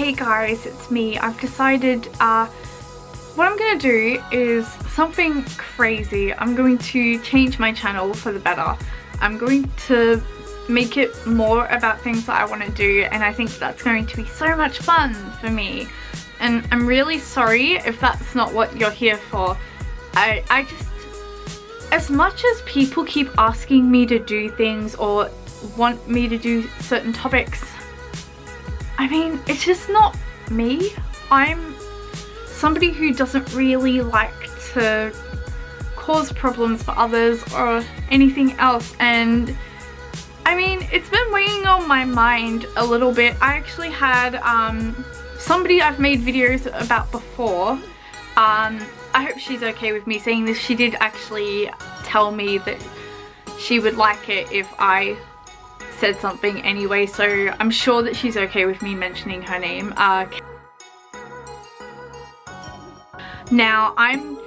Hey guys, it's me. I've decided what I'm gonna do is something crazy. I'm going to change my channel for the better. I'm going to make it more about things that I want to do, and I think that's going to be so much fun for me. And I'm really sorry if that's not what you're here for. I just, as much as people keep asking me to do things or want me to do certain topics, I mean, it's just not me. I'm somebody who doesn't really like to cause problems for others or anything else, and I mean, it's been weighing on my mind a little bit. I actually had somebody I've made videos about before. I hope she's okay with me saying this. She did actually tell me that she would like it if I said something anyway, so I'm sure that she's okay with me mentioning her name. Now, I'm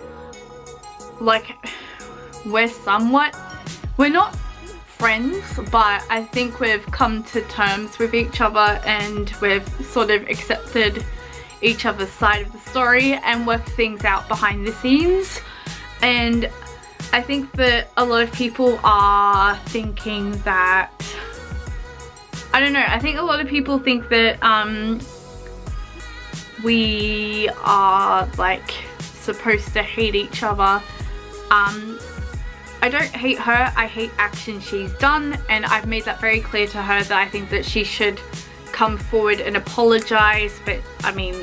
like, we're not friends, but I think we've come to terms with each other and we've sort of accepted each other's side of the story and worked things out behind the scenes. And I think that a lot of people are thinking that, I don't know, I think a lot of people think that we are like supposed to hate each other. I don't hate her, I hate actions she's done, and I've made that very clear to her that I think that she should come forward and apologize, but I mean,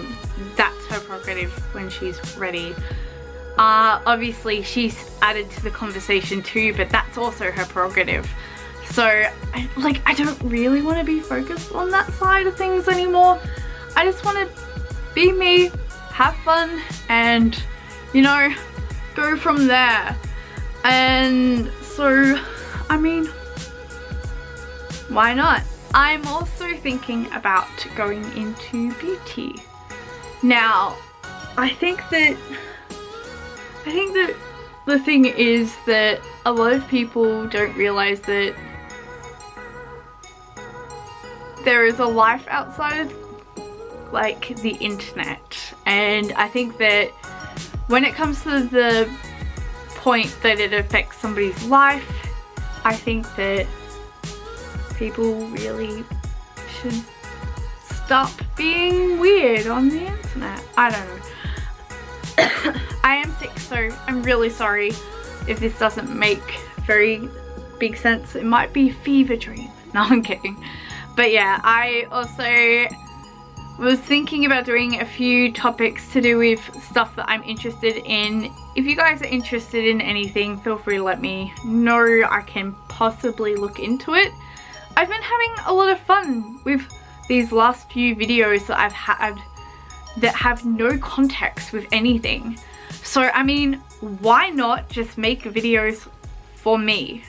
that's her prerogative when she's ready. Obviously she's added to the conversation too, but that's also her prerogative. So I don't really want to be focused on that side of things anymore. I just want to be me, have fun, and you know, go from there. And so, I mean, why not? I'm also thinking about going into beauty. Now, I think that the thing is that a lot of people don't realize that there is a life outside of like the internet, and I think that when it comes to the point that it affects somebody's life, I think that people really should stop being weird on the internet. I don't know. I am sick, so I'm really sorry if this doesn't make very big sense. It might be a fever dream. No, I'm kidding. But yeah, I also was thinking about doing a few topics to do with stuff that I'm interested in. If you guys are interested in anything, feel free to let me know. I can possibly look into it. I've been having a lot of fun with these last few videos that I've had that have no context with anything. So I mean, why not just make videos for me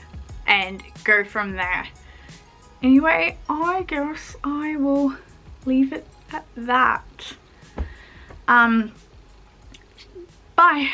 and go from there? Anyway, I guess I will leave it at that. Bye.